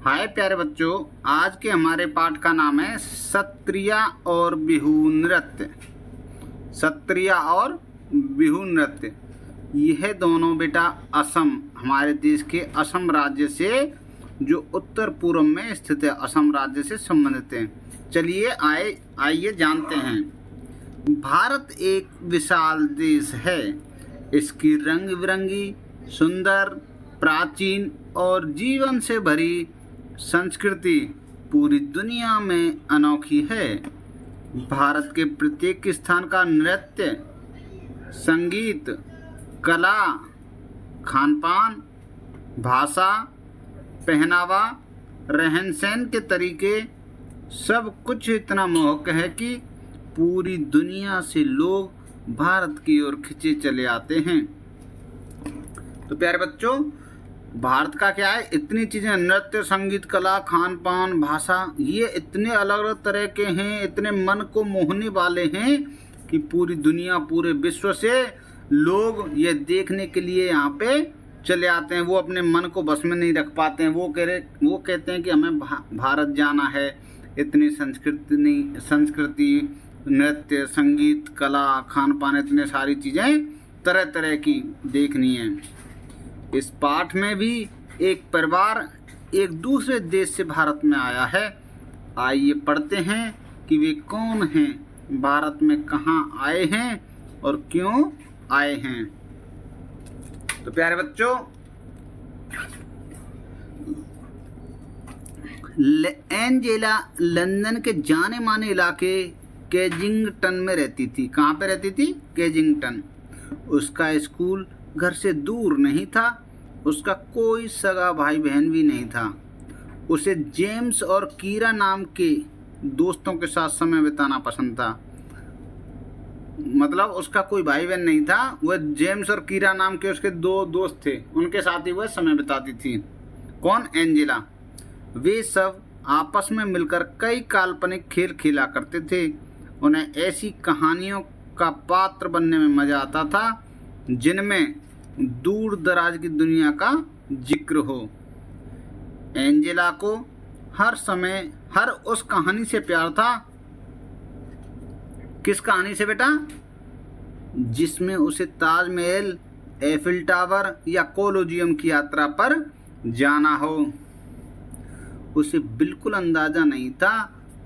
हाय प्यारे बच्चों, आज के हमारे पाठ का नाम है सत्रिया और बिहू नृत्य। सत्रिया और बिहू नृत्य यह दोनों बेटा असम, हमारे देश के असम राज्य से जो उत्तर पूर्व में स्थित है, असम राज्य से संबंधित हैं। चलिए आइए जानते हैं। भारत एक विशाल देश है। इसकी रंग बिरंगी, सुंदर, प्राचीन और जीवन से भरी संस्कृति पूरी दुनिया में अनोखी है। भारत के प्रत्येक स्थान का नृत्य, संगीत, कला, खान पान, भाषा, पहनावा, रहन सहन के तरीके सब कुछ इतना मोहक है कि पूरी दुनिया से लोग भारत की ओर खिंचे चले आते हैं। तो प्यारे बच्चों, भारत का क्या है, इतनी चीज़ें, नृत्य, संगीत, कला, खान पान, भाषा, ये इतने अलग अलग तरह के हैं, इतने मन को मोहने वाले हैं कि पूरी दुनिया, पूरे विश्व से लोग ये देखने के लिए यहाँ पे चले आते हैं। वो अपने मन को बस में नहीं रख पाते हैं। वो कहते हैं कि हमें भारत जाना है। इतनी संस्कृति, नृत्य, संगीत, कला, खान पान, इतने सारी चीज़ें तरह तरह की देखनी है। इस पाठ में भी एक परिवार एक दूसरे देश से भारत में आया है। आइए पढ़ते हैं कि वे कौन हैं, भारत में कहाँ आए हैं और क्यों आए हैं। तो प्यारे बच्चों, एंजेला लंदन के जाने माने इलाके केजिंगटन में रहती थी। कहाँ पे रहती थी? केजिंगटन। उसका स्कूल घर से दूर नहीं था। उसका कोई सगा भाई बहन भी नहीं था। उसे जेम्स और कीरा नाम के दोस्तों के साथ समय बिताना पसंद था। मतलब उसका कोई भाई बहन नहीं था। वह जेम्स और कीरा नाम के उसके दो दोस्त थे, उनके साथ ही वह समय बिताती थी। कौन? एंजेला। वे सब आपस में मिलकर कई काल्पनिक खेल खेला करते थे। उन्हें ऐसी कहानियों का पात्र बनने में मजा आता था जिनमें दूर दराज की दुनिया का जिक्र हो। एंजेला को हर समय हर उस कहानी से प्यार था। किस कहानी से बेटा? जिसमें उसे ताजमहल, एफिल टावर या कोलोजियम की यात्रा पर जाना हो। उसे बिल्कुल अंदाजा नहीं था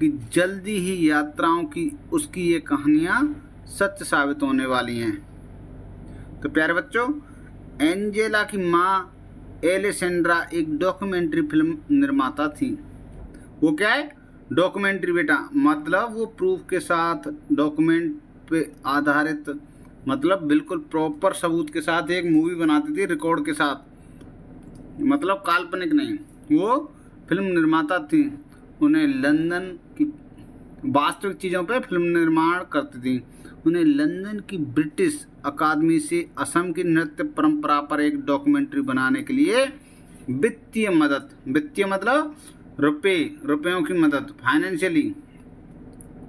कि जल्दी ही यात्राओं की उसकी ये कहानियाँ सच साबित होने वाली हैं। तो प्यारे बच्चों, एंजेला की माँ एलेसेंड्रा एक डॉक्यूमेंट्री फिल्म निर्माता थी। वो क्या है? डॉक्यूमेंट्री बेटा। मतलब वो प्रूफ के साथ, डॉक्यूमेंट पे आधारित, मतलब बिल्कुल प्रॉपर सबूत के साथ एक मूवी बनाती थी, रिकॉर्ड के साथ, मतलब काल्पनिक नहीं। वो फिल्म निर्माता थी। उन्हें लंदन की वास्तविक चीज़ों पे फिल्म निर्माण करती थी। उन्हें लंदन की ब्रिटिश अकादमी से असम की नृत्य परंपरा पर एक डॉक्यूमेंट्री बनाने के लिए वित्तीय मतलब रुपयों की मदद, फाइनेंशियली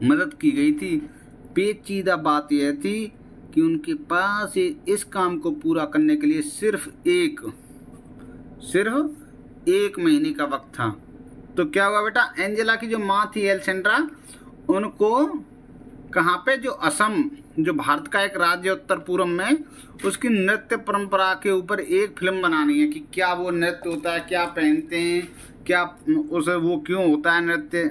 मदद की गई थी। पेचीदा बात यह थी कि उनके पास इस काम को पूरा करने के लिए सिर्फ एक महीने का वक्त था। तो क्या हुआ बेटा? एंजेला की जो माँ थी एलेसेंड्रा, उनको कहाँ पे, जो असम, जो भारत का एक राज्य उत्तर पूर्व में, उसकी नृत्य परंपरा के ऊपर एक फिल्म बनानी है कि क्या वो नृत्य होता है, क्या पहनते हैं, क्या उसे वो क्यों होता है नृत्य,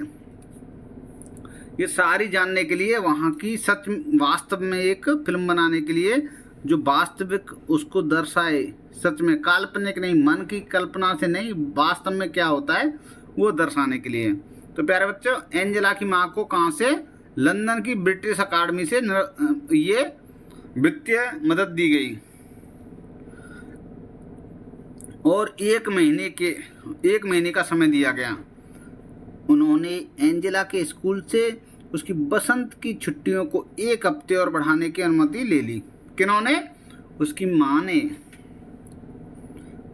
ये सारी जानने के लिए, वहाँ की सच वास्तव में एक फिल्म बनाने के लिए जो वास्तविक उसको दर्शाए, सच में, काल्पनिक नहीं, मन की कल्पना से नहीं, वास्तव में क्या होता है वो दर्शाने के लिए। तो प्यारे बच्चों, एंजेला की माँ को कहाँ से? लंदन की ब्रिटिश अकादमी से ये वित्तीय मदद दी गई और एक महीने का समय दिया गया। उन्होंने एंजेला के स्कूल से उसकी बसंत की छुट्टियों को एक हफ्ते और बढ़ाने की अनुमति ले ली। किन्होंने? उसकी माँ ने,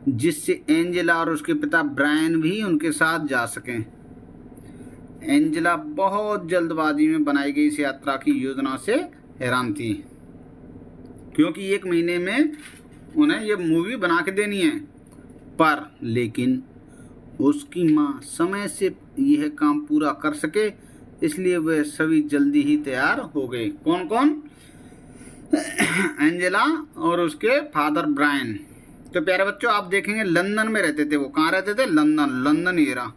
जिससे एंजेला और उसके पिता ब्रायन भी उनके साथ जा सकें। एंजेला बहुत जल्दबाजी में बनाई गई इस यात्रा की योजना से हैरान थी, क्योंकि एक महीने में उन्हें ये मूवी बना के देनी है। लेकिन उसकी माँ समय से यह काम पूरा कर सके, इसलिए वे सभी जल्दी ही तैयार हो गए। कौन कौन? एंजेला और उसके फादर ब्रायन। तो प्यारे बच्चों, आप देखेंगे लंदन में रहते थे वो। कहाँ रहते थे? लंदन। लंदन ये रहा।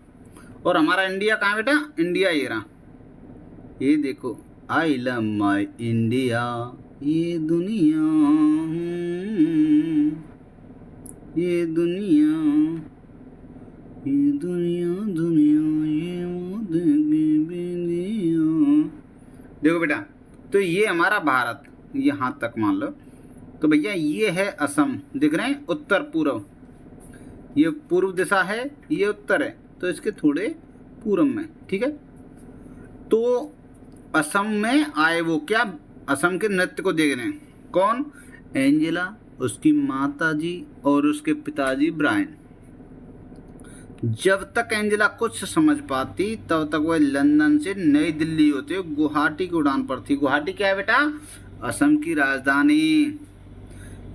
और हमारा इंडिया कहाँ बेटा? इंडिया ये रहा। ये देखो, आई लव माई इंडिया, ये दुनिया, ये दुनिया, ये दुनिया दुनिया, ये देखो बेटा, तो ये हमारा भारत यहाँ तक मान लो। तो भैया ये है असम, दिख रहे हैं? उत्तर पूर्व, ये पूर्व दिशा है, ये उत्तर है, तो इसके थोड़े पूर्व में, ठीक है। तो असम में आए वो क्या? असम के नृत्य को देख रहे हैं। कौन? एंजेला, उसकी माता जी और उसके पिताजी ब्रायन। जब तक एंजेला कुछ समझ पाती तब तक वह लंदन से नई दिल्ली होते हुए गुवाहाटी की उड़ान पर थी। गुवाहाटी क्या है बेटा? असम की राजधानी।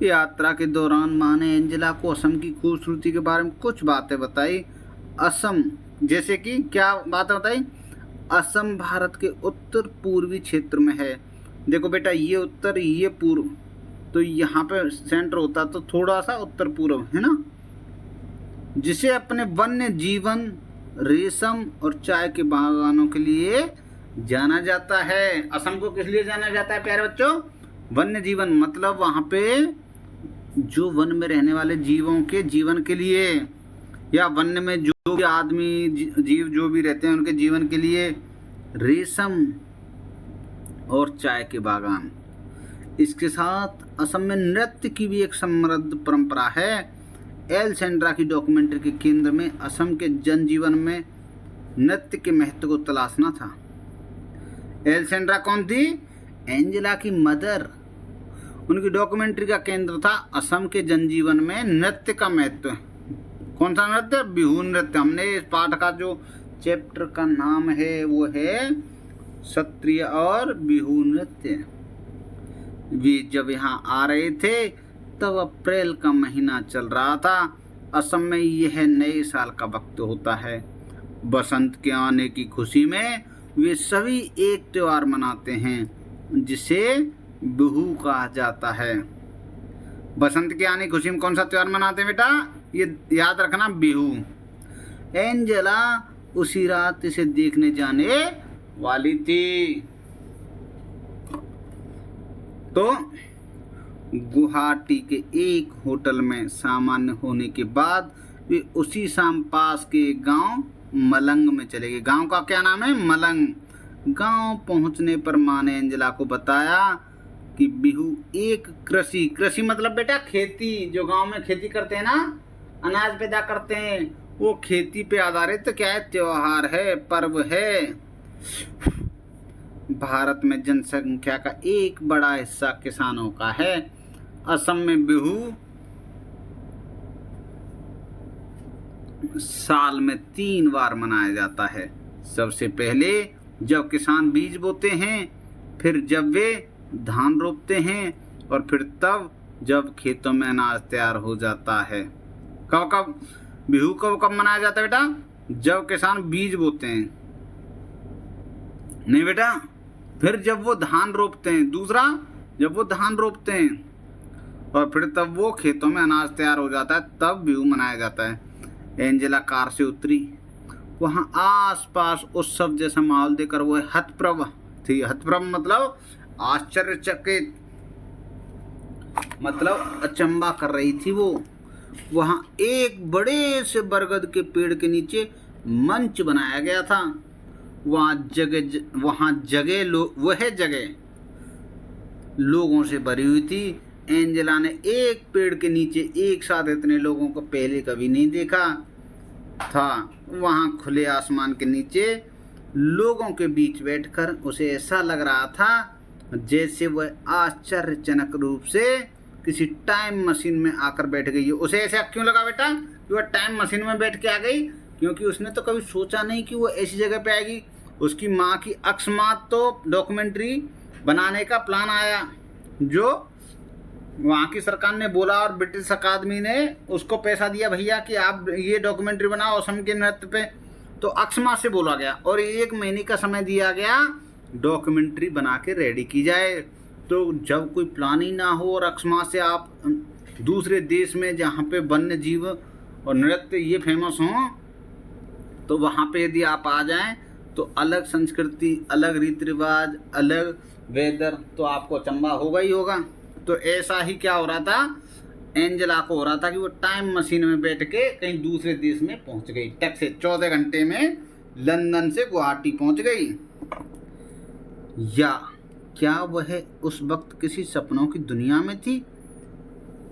यात्रा के दौरान माँ ने एंजेला को असम की खूबसूरती के बारे में कुछ बातें बताई। असम, जैसे कि क्या बातें बताई? असम भारत के उत्तर पूर्वी क्षेत्र में है। देखो बेटा, ये उत्तर, ये पूर्व, तो यहाँ पे सेंटर होता तो थोड़ा सा उत्तर पूर्व है ना, जिसे अपने वन्य जीवन, रेशम और चाय के बागानों के लिए जाना जाता है। असम को किस लिए जाना जाता है प्यारे बच्चों? वन्य जीवन मतलब वहाँ पे जो वन में रहने वाले जीवों के जीवन के लिए, या वन्य में जो भी आदमी जीव जो भी रहते हैं उनके जीवन के लिए, रेशम और चाय के बागान। इसके साथ असम में नृत्य की भी एक समृद्ध परंपरा है। एल्सेंड्रा की डॉक्यूमेंट्री के केंद्र में असम के जनजीवन में नृत्य के महत्व को तलाशना था। एल्सेंड्रा कौन थी? एंजेला की मदर। उनकी डॉक्यूमेंट्री का केंद्र था असम के जनजीवन में नृत्य का महत्व। कौन सा नृत्य? बिहू नृत्य। हमने इस पाठ का जो चैप्टर का नाम है वो है क्षत्रिय और बिहू नृत्य। वे जब यहाँ आ रहे थे तब अप्रैल का महीना चल रहा था। असम में यह नए साल का वक्त होता है। बसंत के आने की खुशी में वे सभी एक त्योहार मनाते हैं जिसे बिहू कहा जाता है। बसंत के आने की खुशी में कौन सा त्योहार मनाते हैं बेटा? ये याद रखना, बिहू। एंजेला उसी रात इसे देखने जाने वाली थी। तो गुवाहाटी के एक होटल में सामान्य होने के बाद वे उसी शाम पास के गांव मलंग में चले गए। गांव का क्या नाम है? मलंग। गांव पहुंचने पर माँ ने एंजेला को बताया कि बिहू एक कृषि मतलब बेटा खेती, जो गांव में खेती करते हैं ना, अनाज पैदा करते हैं, वो खेती पे आधारित क्या है? त्योहार है, पर्व है। भारत में जनसंख्या का एक बड़ा हिस्सा किसानों का है। असम में बिहू साल में 3 बार मनाया जाता है। सबसे पहले जब किसान बीज बोते हैं, फिर जब वे धान रोपते हैं, और फिर तब जब खेतों में अनाज तैयार हो जाता है। कब बिहू कब मनाया जाता है बेटा? जब किसान बीज बोते हैं, नहीं बेटा, फिर जब वो धान रोपते हैं। दूसरा, जब वो धान रोपते हैं और फिर तब वो खेतों में अनाज तैयार हो जाता है, तब बिहू मनाया जाता है। एंजेला कार से उतरी। वहाँ आसपास उत्सव जैसा माहौल देखकर वो हतप्रभ थी। हतप्रभ मतलब आश्चर्यचकित, मतलब अचंबा कर रही थी वो। वहाँ एक बड़े से बरगद के पेड़ के नीचे मंच बनाया गया था। वह जगह लोगों से भरी हुई थी। एंजेला ने एक पेड़ के नीचे एक साथ इतने लोगों को पहले कभी नहीं देखा था। वहाँ खुले आसमान के नीचे लोगों के बीच बैठकर उसे ऐसा लग रहा था जैसे वह आश्चर्यजनक रूप से किसी टाइम मशीन में आकर बैठ गई है। उसे ऐसा क्यों लगा बेटा कि वह टाइम मशीन में बैठ के आ गई? क्योंकि उसने तो कभी सोचा नहीं कि वो ऐसी जगह पे आएगी। उसकी माँ की अकस्मात तो डॉक्यूमेंट्री बनाने का प्लान आया, जो वहाँ की सरकार ने बोला और ब्रिटिश अकादमी ने उसको पैसा दिया, भैया कि आप ये डॉक्यूमेंट्री बनाओ असम के नृत्य पे। तो अक्षमा से बोला गया और 1 महीने का समय दिया गया डॉक्यूमेंट्री बना के रेडी की जाए। तो जब कोई प्लान ही ना हो और अक्षमा से आप दूसरे देश में जहाँ पे वन्य जीव और नृत्य ये फेमस हों, तो वहाँ पे यदि आप आ जाएं तो अलग संस्कृति, अलग रीति रिवाज, अलग वेदर, तो आपको अचंभा होगा ही होगा। तो ऐसा ही क्या हो रहा था, एंजेला को हो रहा था कि वो टाइम मशीन में बैठ के कहीं दूसरे देश में पहुंच गई। टक से 14 घंटे में लंदन से गुवाहाटी पहुंच गई। या क्या वह उस वक्त किसी सपनों की दुनिया में थी?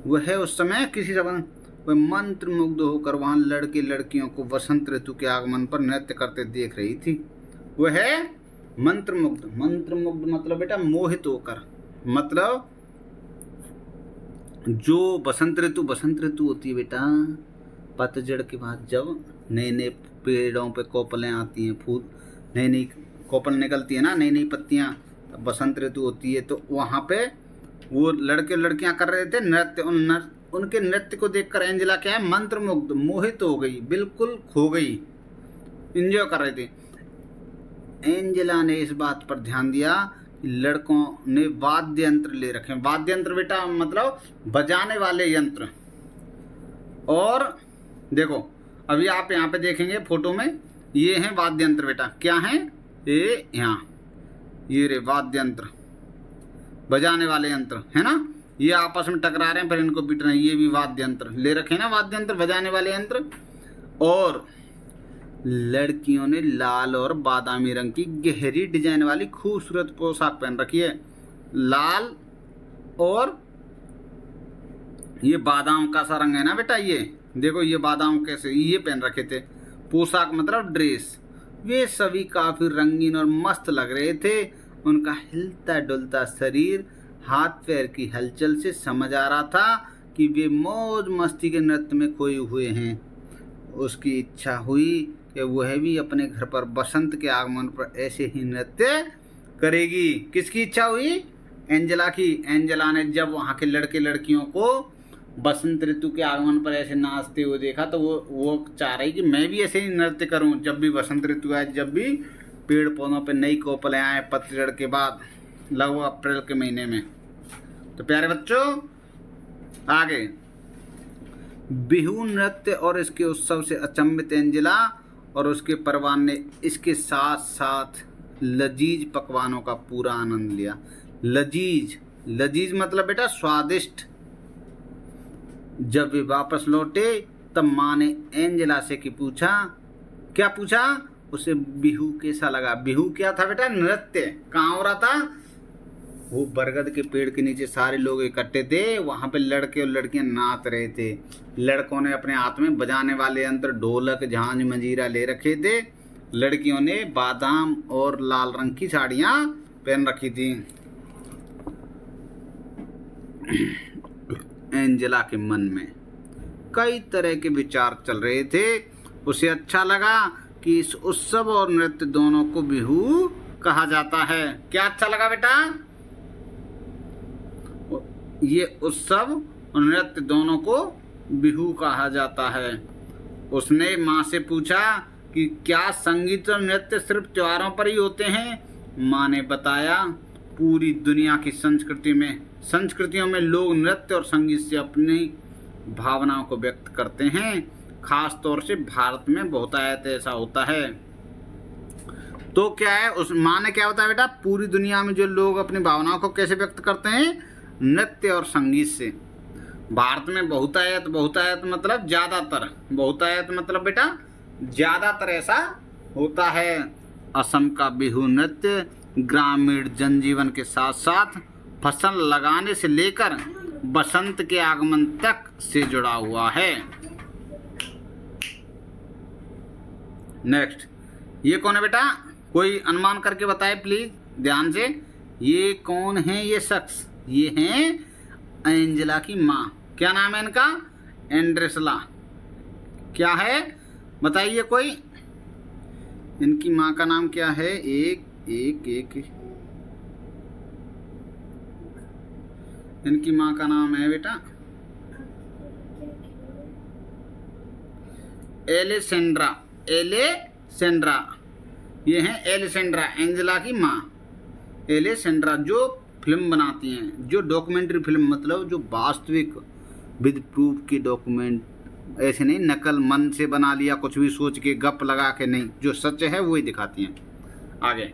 वह उस समय किसी सपन वह मंत्र मुग्ध होकर वहां लड़के लड़कियों को वसंत ऋतु के आगमन पर नृत्य करते देख रही थी। वह मंत्र मुग्ध, मंत्र मुग्ध मतलब बेटा मोहित होकर, मतलब जो बसंत ऋतु होती है बेटा, पतझड़ के बाद जब नए नए पेड़ों पे कोपलें आती हैं, फूल नई नई कोपल निकलती है ना, नई नई पत्तियां, तब बसंत ऋतु होती है। तो वहाँ पे वो लड़के लड़कियां कर रहे थे नृत्य। उनके नृत्य को देखकर एंजेला क्या है, मंत्रमुग्ध, मोहित हो गई, बिल्कुल खो गई, एंजॉय कर रहे थे। एंजेला ने इस बात पर ध्यान दिया कि लड़कों ने वाद्य यंत्र ले रखे। वाद्य यंत्र बेटा मतलब बजाने वाले यंत्र। और देखो अभी आप यहाँ पे देखेंगे फोटो में, ये हैं वाद्य यंत्र बेटा। क्या हैं ये? यहाँ ये रे वाद्य यंत्र, बजाने वाले यंत्र है ना। ये आपस में टकरा रहे हैं, फिर इनको पीट रहे हैं। ये भी वाद्य यंत्र ले रखे हैं ना, वाद्य यंत्र, बजाने वाले यंत्र। और लड़कियों ने लाल और बादामी रंग की गहरी डिजाइन वाली खूबसूरत पोशाक पहन रखी है। लाल और ये बादाम का सा रंग है ना बेटा, ये देखो ये बादाम कैसे ये पहन रखे थे। पोशाक मतलब ड्रेस। वे सभी काफी रंगीन और मस्त लग रहे थे। उनका हिलता डुलता शरीर, हाथ पैर की हलचल से समझ आ रहा था कि वे मौज मस्ती के नृत्य में खोए हुए हैं। उसकी इच्छा हुई कि वह भी अपने घर पर बसंत के आगमन पर ऐसे ही नृत्य करेगी। किसकी इच्छा हुई? एंजेला की। एंजेला ने जब वहाँ के लड़के लड़कियों को बसंत ऋतु के आगमन पर ऐसे नाचते हुए देखा, तो वो चाह रही कि मैं भी ऐसे ही नृत्य करूं जब भी बसंत ऋतु आए, जब भी पेड़ पौधों पे नई कोपलें आए पतझड़ के बाद, लगभग अप्रैल के महीने में। तो प्यारे बच्चों आगे, बिहू नृत्य और इसके उत्सव से अचंभित एंजेला और उसके परिवार ने इसके साथ साथ लजीज पकवानों का पूरा आनंद लिया। लजीज, लजीज मतलब बेटा स्वादिष्ट। जब वे वापस लौटे तब माँ ने एंजेला से पूछा, क्या पूछा? उसे बिहू कैसा लगा। बिहू क्या था बेटा? नृत्य। कहाँ हो रहा था? वो बरगद के पेड़ के नीचे सारे लोग इकट्ठे थे, वहाँ पे लड़के और लड़कियां नाच रहे थे। लड़कों ने अपने हाथ में बजाने वाले यंत्र, ढोलक, झांझ, मंजीरा ले रखे थे। लड़कियों ने बादाम और लाल रंग की साड़ियाँ पहन रखी थी। एंजेला के मन में कई तरह के विचार चल रहे थे। उसे अच्छा लगा कि इस उत्सव और नृत्य दोनों को बिहू कहा जाता है। क्या अच्छा लगा बेटा? ये उत्सव और नृत्य दोनों को बिहू कहा जाता है। उसने माँ से पूछा कि क्या संगीत और नृत्य सिर्फ त्योहारों पर ही होते हैं? माँ ने बताया, पूरी दुनिया की संस्कृतियों में लोग नृत्य और संगीत से अपनी भावनाओं को व्यक्त करते हैं। खास तौर से भारत में बहुतायत ऐसा होता है। तो क्या है, उस माँ ने क्या बताया बेटा? पूरी दुनिया में जो लोग अपनी भावनाओं को कैसे व्यक्त करते हैं? नृत्य और संगीत से। भारत में बहुतायत, बहुतायत मतलब ज्यादातर, बहुतायत मतलब बेटा ज्यादातर ऐसा होता है। असम का बिहू नृत्य ग्रामीण जनजीवन के साथ साथ फसल लगाने से लेकर बसंत के आगमन तक से जुड़ा हुआ है। नेक्स्ट, ये कौन है बेटा? कोई अनुमान करके बताए प्लीज ध्यान से। ये कौन है ये शख्स? ये हैं एंजेला की माँ। क्या नाम है इनका? एंड्रेसला। क्या है बताइए कोई? इनकी माँ का नाम क्या है? एक इनकी माँ का नाम है बेटा एलेसेंड्रा। एलेसेंड्रा, ये हैं एलेसेंड्रा, एंजेला की माँ एलेसेंड्रा, जो फिल्म बनाती हैं, जो डॉक्यूमेंट्री फिल्म, मतलब जो वास्तविक विद प्रूफ की डॉक्यूमेंट, ऐसे नहीं नकल मन से बना लिया कुछ भी सोच के गप लगा के नहीं, जो सच है वही दिखाती हैं। आगे,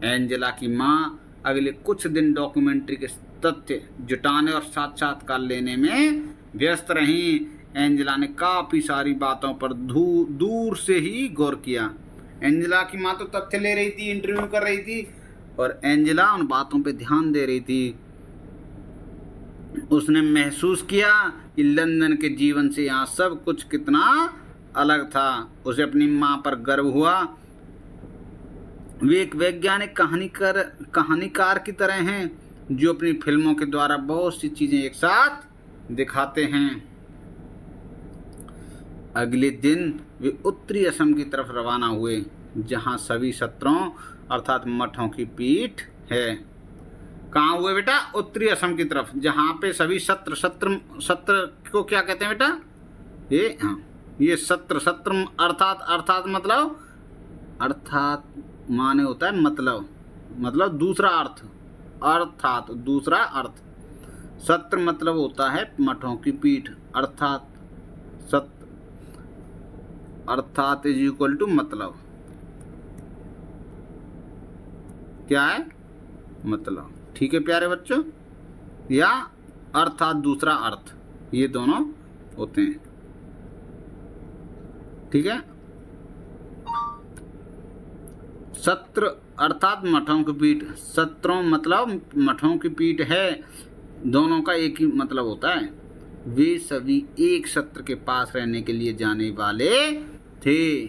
एंजेला की माँ अगले कुछ दिन डॉक्यूमेंट्री के तथ्य जुटाने और साक्षात्कार लेने में व्यस्त रहीं। एंजेला ने काफ़ी सारी बातों पर दूर से ही गौर किया। एंजेला की माँ तो तथ्य ले रही थी, इंटरव्यू कर रही थी, और एंजेला उन बातों पे ध्यान दे रही थी। उसने महसूस किया कि लंदन के जीवन से यहाँ सब कुछ कितना अलग था। उसे अपनी माँ पर गर्व हुआ। वे एक वैज्ञानिक कहानीकार की तरह हैं, जो अपनी फिल्मों के द्वारा बहुत सी चीज़ें एक साथ दिखाते हैं। अगले दिन वे उत्तरी असम की तरफ रवाना हुए, जहाँ सभी सत्रों अर्थात मठों की पीठ है। कहाँ हुए बेटा? उत्तरी असम की तरफ, जहाँ पे सभी सत्र को क्या कहते हैं बेटा? ये सत्र अर्थात मतलब, अर्थात माने होता है मतलब दूसरा अर्थ, अर्थात दूसरा अर्थ। सत्र मतलब होता है मठों की पीठ, अर्थात सत्र अर्थात इज इक्वल टू मतलब, क्या है? मतलब। ठीक है प्यारे बच्चों, या अर्थात दूसरा अर्थ, ये दोनों होते हैं। ठीक है। सत्र अर्थात मठों की पीठ, सत्रों मतलब मठों की पीठ है, दोनों का एक ही मतलब होता है। वे सभी एक सत्र के पास रहने के लिए जाने वाले थे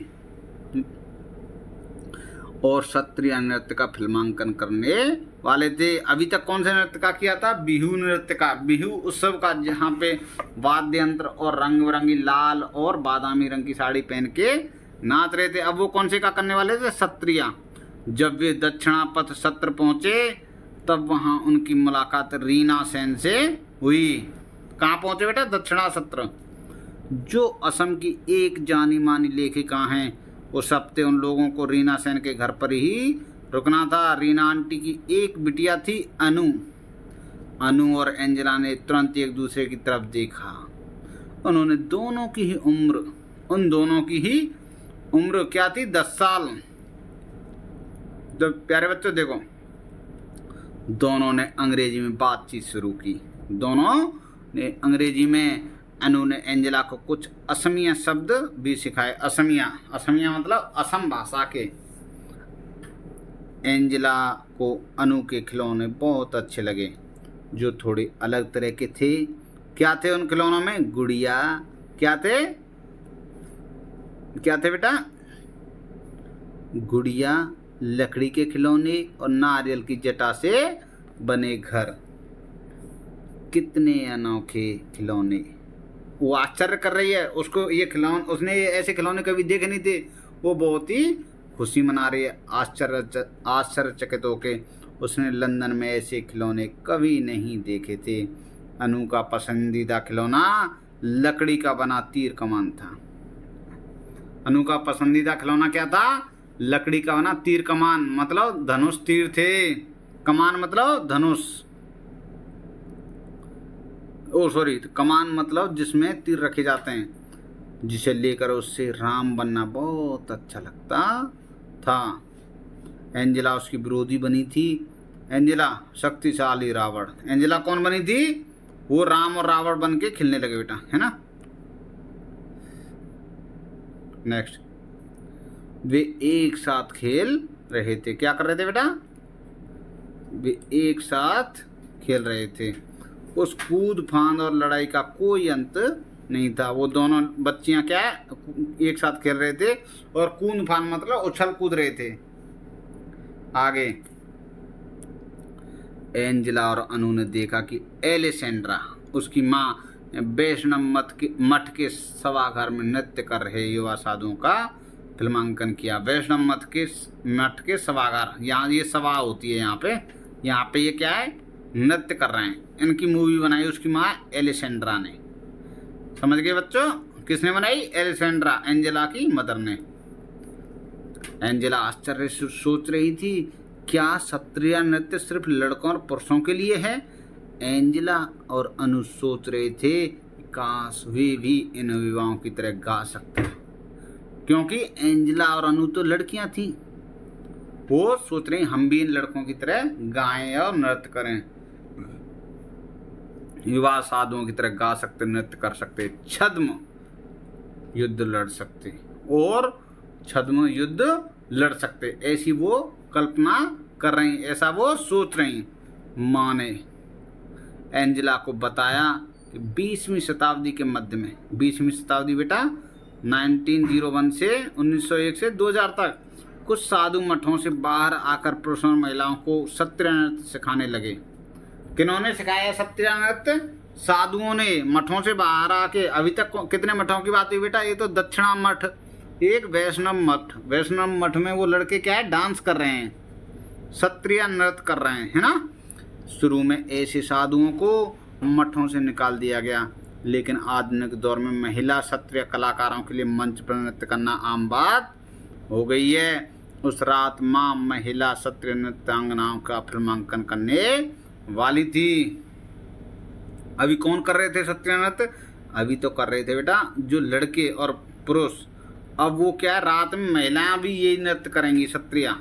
और सत्रीय नृत्य का फिल्मांकन करने वाले थे। अभी तक कौन से नृत्य का किया था? बिहू नृत्य का, बिहू उत्सव का, जहाँ पे वाद्य यंत्र और रंग बिरंगी लाल और बादामी रंग की साड़ी पहन के नाच रहे थे। अब वो कौन से का करने वाले थे? सत्रिया। जब वे दक्षिणापथ सत्र पहुँचे तब वहाँ उनकी मुलाकात रीना सेन से हुई। कहाँ पहुँचे बेटा? दक्षिणा सत्र, जो असम की एक जानी मानी लेखिका हैं। उस हफ्ते उन लोगों को रीना सेन के घर पर ही रुकना था। रीना आंटी की एक बिटिया थी अनु और एंजेला ने तुरंत एक दूसरे की तरफ देखा। उन दोनों की ही उम्र क्या थी? 10 साल। तो प्यारे बच्चों देखो, दोनों ने अंग्रेजी में बातचीत शुरू की। दोनों ने अंग्रेजी में, अनु ने एंजेला को कुछ असमिया शब्द भी सिखाए। असमिया मतलब असम भाषा के। एंजेला को अनु के खिलौने बहुत अच्छे लगे, जो थोड़े अलग तरह के थे। क्या थे उन खिलौनों में? गुड़िया। क्या थे बेटा? गुड़िया, लकड़ी के खिलौने और नारियल की जटा से बने घर। कितने अनोखे खिलौने। वो आश्चर्य कर रही है, उसको ये खिलौने, उसने ऐसे खिलौने कभी देखे नहीं थे। वो बहुत ही खुशी मना रही है, आश्चर्यचकित होके। उसने लंदन में ऐसे खिलौने कभी नहीं देखे थे। अनु का पसंदीदा खिलौना लकड़ी का बना तीर कमान था। अनु का पसंदीदा खिलौना क्या था? लकड़ी का बना तीर कमान, मतलब धनुष तीर थे। कमान मतलब धनुष, कमान मतलब जिसमें तीर रखे जाते हैं, जिसे लेकर उससे राम बनना बहुत अच्छा लगता था। एंजेला उसकी विरोधी बनी थी। एंजेला शक्तिशाली रावण। एंजेला कौन बनी थी? वो राम और रावण बन के खेलने लगे बेटा, है ना। नेक्स्ट, वे एक साथ खेल रहे थे। क्या कर रहे थे बेटा? वे एक साथ खेल रहे थे। उस कूद फांद और लड़ाई का कोई अंत नहीं था। वो दोनों बच्चियां क्या एक साथ खेल रहे थे, और कूद फांद मतलब उछल कूद रहे थे। आगे, एंजेला और अनु ने देखा कि एलेसेंड्रा, उसकी माँ, वैष्णव मठ के सभागार में नृत्य कर रहे युवा साधुओं का फिल्मांकन किया। वैष्णव मठ के सभागार, यहाँ ये सभा होती है। यहाँ पे ये क्या है? नृत्य कर रहे हैं। इनकी मूवी बनाई उसकी माँ एलिसेंड्रा ने। समझ गए बच्चों? किसने बनाई? एलिसेंड्रा, एंजेला की मदर ने। एंजेला आश्चर्य से सोच रही थी, क्या सत्रिया नृत्य सिर्फ लड़कों और पुरुषों के लिए है? एंजेला और अनु सोच रहे थे, काश वे भी इन विवाहों की तरह गा सकते, क्योंकि एंजेला और अनु तो लड़कियां थीं। वो सोच रहे हम भी इन लड़कों की तरह गाएं और नृत्य करें, विवाह साधुओं की तरह गा सकते, नृत्य कर सकते, छद्म युद्ध लड़ सकते और छद्म युद्ध लड़ सकते, ऐसी वो कल्पना कर रही, ऐसा वो सोच रही। माँ ने एंजेला को बताया कि 20वीं शताब्दी के मध्य में, 20वीं शताब्दी बेटा 1901 से 1901 से 2000 तक, कुछ साधु मठों से बाहर आकर पुरुषों और महिलाओं को सत्रिया नृत्य सिखाने लगे। किन्होंने सिखाया सत्रिया नृत्य? साधुओं ने मठों से बाहर आके। अभी तक कितने मठों की बात हुई बेटा? ये तो दक्षिणा मठ, एक वैष्णव मठ। वैष्णव मठ में वो लड़के क्या है? डांस कर रहे हैं, सत्रिया नृत्य कर रहे हैं, है ना। शुरू में ऐसे साधुओं को मठों से निकाल दिया गया, लेकिन आधुनिक दौर में महिला सत्रिया कलाकारों के लिए मंच पर नृत्य करना आम बात हो गई है। उस रात माँ महिला सत्रिया नृत्यांगनाओं का फिल्मांकन करने वाली थी। अभी कौन कर रहे थे सत्रिया नृत्य? अभी तो कर रहे थे बेटा जो लड़के और पुरुष। अब वो क्या, रात में महिलाएं भी यही नृत्य करेंगी, सत्रिया।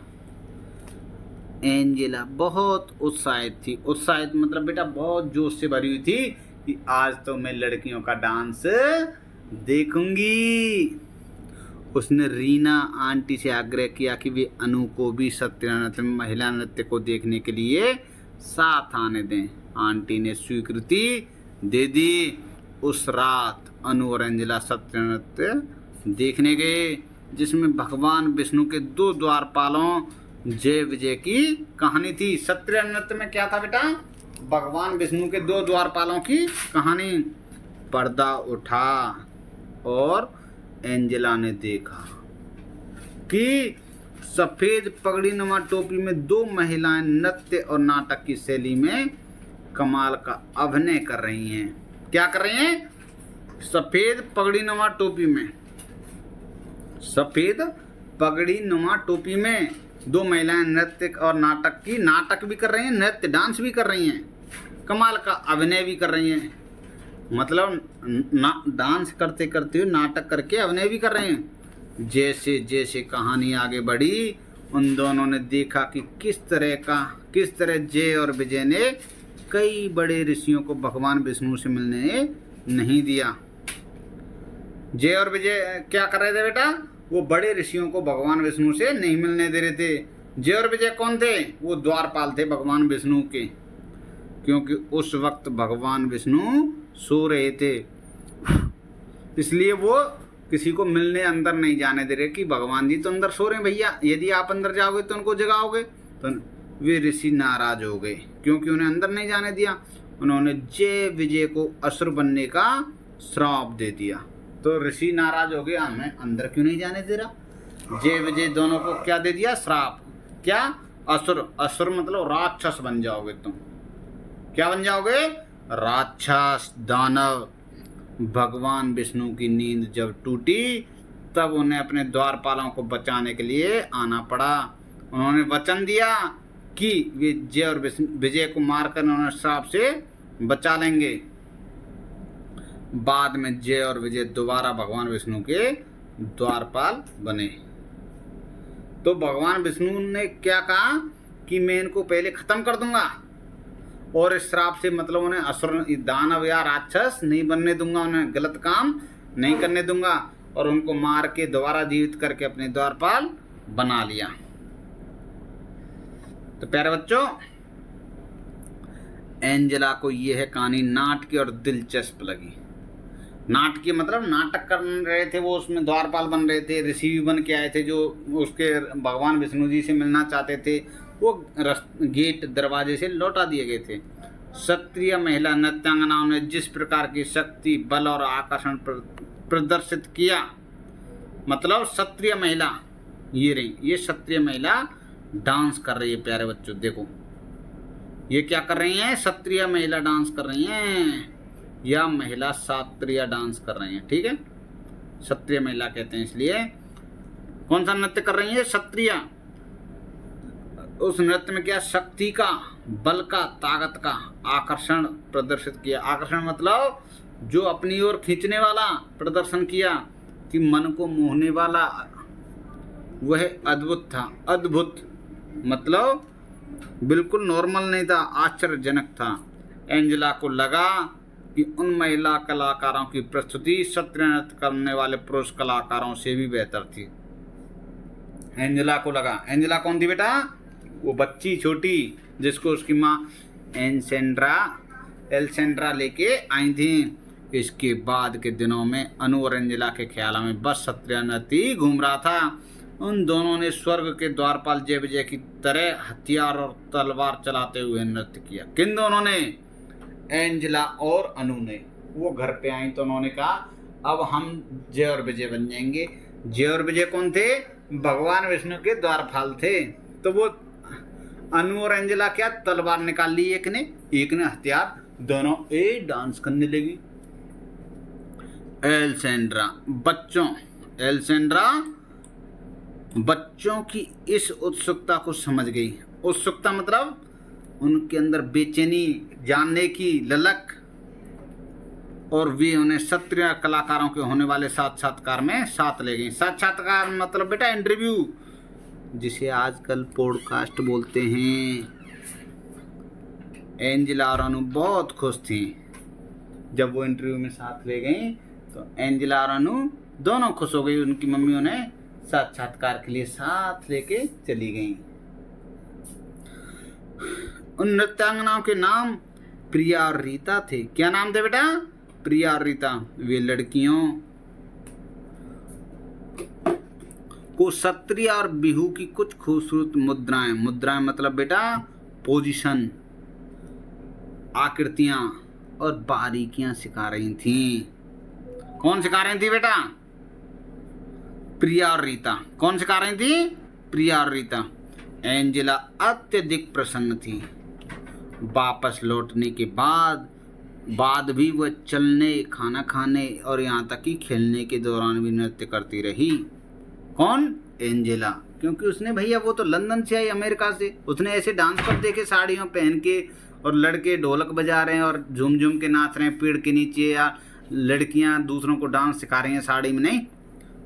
एंजेला बहुत उत्साहित थी। उत्साहित मतलब बेटा बहुत जोश से भरी हुई थी कि आज तो मैं लड़कियों का डांस देखूंगी। उसने रीना आंटी से आग्रह किया कि वे अनु को भी सत्रिया नृत्य में महिला नृत्य को देखने के लिए साथ आने दें। आंटी ने स्वीकृति दे दी। उस रात अनु और एंजेला सत्रिया नृत्य देखने गए, जिसमें भगवान विष्णु के 2 द्वारपालों जय विजय की कहानी थी। सत्रिया नृत्य में क्या था बेटा? भगवान विष्णु के 2 द्वारपालों की कहानी। पर्दा उठा और एंजेला ने देखा कि सफेद पगड़ी नुमा टोपी में 2 महिलाएं नृत्य और नाटक की शैली में कमाल का अभिनय कर रही हैं। क्या कर रही हैं? सफेद पगड़ी नुमा टोपी में, सफेद पगड़ी नुमा टोपी में 2 महिलाएं नृत्य और नाटक भी कर रही हैं, नृत्य डांस भी कर रही हैं, कमाल का अभिनय भी कर रही हैं। मतलब डांस करते करते नाटक करके अभिनय भी कर रहे हैं। जैसे जैसे कहानी आगे बढ़ी, उन दोनों ने देखा कि किस तरह जय और विजय ने कई बड़े ऋषियों को भगवान विष्णु से मिलने नहीं दिया। जय और विजय क्या कर रहे थे बेटा? वो बड़े ऋषियों को भगवान विष्णु से नहीं मिलने दे रहे थे। जय और विजय कौन थे? वो द्वारपाल थे भगवान विष्णु के, क्योंकि उस वक्त भगवान विष्णु सो रहे थे, इसलिए वो किसी को मिलने अंदर नहीं जाने दे रहे कि भगवान जी तो अंदर सो रहे हैं भैया, यदि आप अंदर जाओगे तो उनको जगाओगे। तो वे ऋषि नाराज हो गए क्योंकि उन्हें अंदर नहीं जाने दिया। उन्होंने जय विजय को असुर बनने का श्राप दे दिया। तो ऋषि नाराज हो गए, हमें अंदर क्यों नहीं जाने दे रहा। जय विजय दोनों को क्या दे दिया? श्राप। क्या? असुर। असुर मतलब राक्षस बन जाओगे तुम। क्या बन जाओगे? राक्षस, दानव। भगवान विष्णु की नींद जब टूटी तब उन्हें अपने द्वारपालों को बचाने के लिए आना पड़ा। उन्होंने वचन दिया कि वे जय और विजय को मारकर उन्हें श्राप से बचा लेंगे। बाद में जय और विजय दोबारा भगवान विष्णु के द्वारपाल बने। तो भगवान विष्णु ने क्या कहा कि मैं इनको पहले खत्म कर दूंगा और इस श्राप से मतलब उन्हें असुर, दानव या राक्षस नहीं बनने दूंगा, उन्हें गलत काम नहीं करने दूंगा, और उनको मार के दोबारा जीवित करके अपने द्वारपाल बना लिया। तो प्यारे बच्चों, एंजेला को यह कहानी नाटकीय और दिलचस्प लगी। नाटकीय मतलब नाटक कर रहे थे वो, उसमें द्वारपाल बन रहे थे, ऋषि भी बन के आए थे जो उसके भगवान विष्णु जी से मिलना चाहते थे, वो गेट दरवाजे से लौटा दिए गए थे। क्षत्रिय महिला नृत्यांगनाओं ने जिस प्रकार की शक्ति, बल और आकर्षण प्रदर्शित किया, मतलब क्षत्रिय महिला ये रही, ये क्षत्रिय महिला डांस कर रही है। प्यारे बच्चों देखो, ये क्या कर रही हैं? क्षत्रिय महिला डांस कर रही हैं या महिला शास्त्रीय डांस कर रही हैं। ठीक है, क्षत्रिय महिला कहते हैं इसलिए। कौन सा नृत्य कर रही है? क्षत्रिय। उस नृत्य में क्या शक्ति का, बल का, ताकत का आकर्षण प्रदर्शित किया। आकर्षण मतलब जो अपनी ओर खींचने वाला प्रदर्शन किया, कि मन को मोहने वाला, वह अद्भुत था। अद्भुत मतलब बिल्कुल नॉर्मल नहीं था, आश्चर्यजनक था। एंजेला को लगा कि उन महिला कलाकारों की प्रस्तुति क्षत्रिय नृत्य करने वाले पुरुष कलाकारों से भी बेहतर थी। एंजेला को लगा। एंजेला कौन थी बेटा? वो बच्ची छोटी जिसको उसकी माँ एल्सेंड्रा लेके आई थी। इसके बाद के दिनों में अनु और एंजेला के ख्याल में बस क्षत्रिय नृत्य घूम रहा था। उन दोनों ने स्वर्ग के द्वारपाल जय विजय की तरह हथियार और तलवार चलाते हुए नृत्य किया। किन दोनों ने? एंजेला और अनु ने। वो घर पे आई तो उन्होंने कहा अब हम जय और विजय बन जाएंगे। जय और विजय कौन थे? भगवान विष्णु के द्वारपाल थे। तो वो अनु और एंजेला क्या तलवार निकाल ली, एक ने हथियार, दोनों एक डांस करने लगी। एल्सेंड्रा बच्चों की इस उत्सुकता को समझ गई। उत्सुकता मतलब उनके अंदर बेचैनी, जानने की ललक, और वे उन्हें क्षत्रिय कलाकारों के होने वाले साक्षात्कार में साथ ले गई। साक्षात्कार मतलब बेटा इंटरव्यू, जिसे आजकल पॉडकास्ट बोलते हैं। एंजेला और अनु बहुत खुश थी जब वो इंटरव्यू में साथ ले गई। तो एंजेला और अनु दोनों खुश हो गई। उनकी मम्मी उन्हें साक्षात्कार के लिए साथ लेके चली गई। उन नृत्यांगनाओं के नाम प्रिया और रीता थे। क्या नाम थे बेटा? प्रिया और रीता। वे लड़कियों को क्षत्रिय और बिहू की कुछ खूबसूरत मुद्राएं मतलब बेटा पोजीशन, आकृतियां और बारीकियां सिखा रही थीं। कौन सिखा रही थी बेटा? प्रिया और रीता। कौन सिखा रही थी? प्रिया और रीता। एंजेला अत्यधिक प्रसन्न थी। वापस लौटने के बाद भी वह चलने, खाना खाने और यहाँ तक कि खेलने के दौरान भी नृत्य करती रही। कौन? एंजेला। क्योंकि उसने भैया वो तो लंदन से आई, अमेरिका से। उसने ऐसे डांस कर देखे साड़ियों पहन के, और लड़के ढोलक बजा रहे हैं और झूम झूम के नाच रहे हैं पेड़ के नीचे, या लड़कियां दूसरों को डांस सिखा रही हैं साड़ी में। नहीं,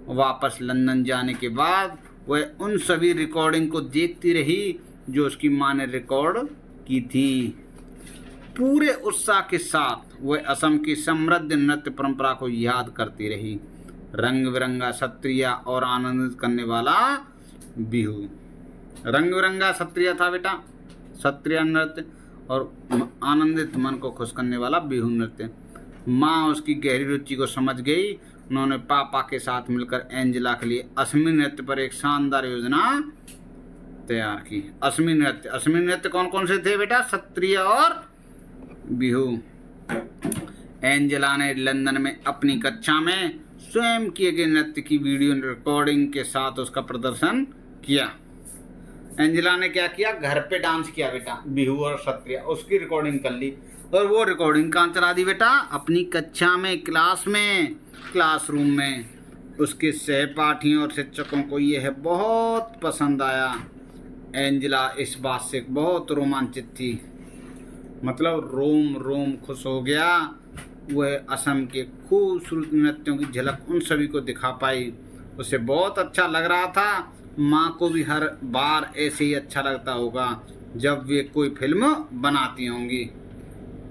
वापस लंदन जाने के बाद वह उन सभी रिकॉर्डिंग को देखती रही जो उसकी माँ ने रिकॉर्ड की थी। पूरे उत्साह के साथ वह असम की समृद्ध नृत्य परंपरा को याद करती रही। रंग बिरंगा, क्षत्रिय और आनंदित करने वाला बिहू। रंग बिरंगा क्षत्रिय था बेटा, क्षत्रिय नृत्य, और आनंदित मन को खुश करने वाला बिहू नृत्य। माँ उसकी गहरी रुचि को समझ गई। उन्होंने पापा के साथ मिलकर एंजेला के लिए असमी नृत्य पर एक शानदार योजना तैयार की। असमी नृत्य कौन कौन से थे बेटा? क्षत्रिय और बिहू। एंजेला ने लंदन में अपनी कक्षा में स्वयं किए गए नृत्य की वीडियो रिकॉर्डिंग के साथ उसका प्रदर्शन किया। एंजेला ने क्या किया? घर पे डांस किया बेटा, बिहू और क्षत्रिय, उसकी रिकॉर्डिंग कर ली। और वो रिकॉर्डिंग कहाँ चला दी बेटा? अपनी कक्षा में, क्लासरूम में। उसके सहपाठियों और शिक्षकों को यह बहुत पसंद आया। एंजेला इस बात से बहुत रोमांचित थी, मतलब रोम खुश हो गया। वह असम के खूबसूरत नृत्यों की झलक उन सभी को दिखा पाई। उसे बहुत अच्छा लग रहा था। माँ को भी हर बार ऐसे ही अच्छा लगता होगा जब वे कोई फिल्म बनाती होंगी।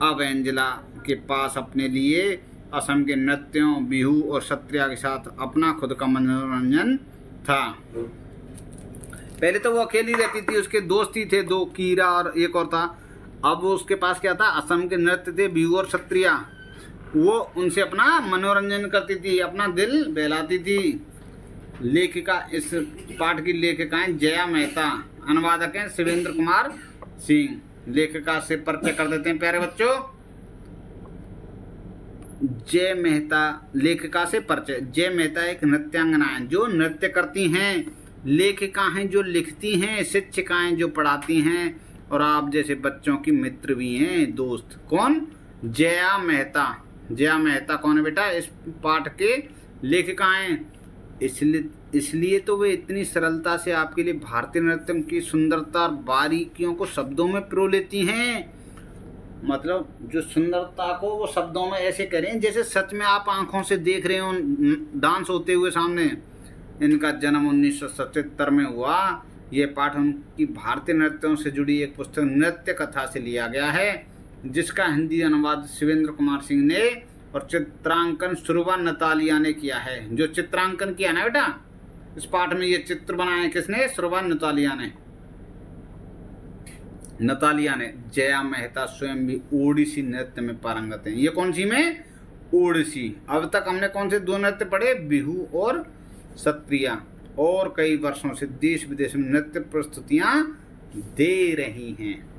अब एंजेला के पास अपने लिए असम के नृत्यों, बिहू और क्षत्रिय के साथ अपना खुद का मनोरंजन था। पहले तो वो अकेली रहती थी, उसके दोस्त ही थे दो, कीरा और एक और था। अब वो उसके पास क्या था? असम के नृत्य थे, बिहू और क्षत्रिय। वो उनसे अपना मनोरंजन करती थी, अपना दिल बहलाती थी। लेखिका, इस पाठ की लेखिकाएं जया मेहता, अनुवादक हैं शिवेंद्र कुमार सिंह। लेखिका से परिचय कर देते हैं प्यारे बच्चों। जय मेहता, लेखिका से परिचय। जय मेहता एक नृत्यांगना है जो नृत्य करती हैं, लेखिका हैं जो लिखती हैं, शिक्षिकाएं जो पढ़ाती हैं, और आप जैसे बच्चों की मित्र भी हैं, दोस्त। कौन? जया मेहता। जया मेहता कौन है बेटा? इस पाठ के लेखिका हैं। इसलिए तो वे इतनी सरलता से आपके लिए भारतीय नृत्य की सुंदरता और बारीकियों को शब्दों में पिरो लेती हैं। मतलब जो सुंदरता को वो शब्दों में ऐसे करें जैसे सच में आप आंखों से देख रहे हो डांस होते हुए सामने। इनका जन्म 1977 में हुआ। ये पाठ उनकी भारतीय नृत्यों से जुड़ी एक पुस्तक नृत्य कथा से लिया गया है, जिसका हिंदी अनुवाद शिवेंद्र कुमार सिंह ने और चित्रांकन सुरभा नतालिया ने किया है। जो चित्रांकन किया ना बेटा इस पाठ में, ये चित्र बनाए किसने? सुरभा नतालिया ने। जया मेहता स्वयं भी ओडिसी नृत्य में पारंगत हैं। ये कौन सी में? ओडिसी। अब तक हमने कौन से दो नृत्य पढ़े? बिहू और सत्रिया। और कई वर्षों से देश विदेश में नृत्य प्रस्तुतियां दे रही हैं।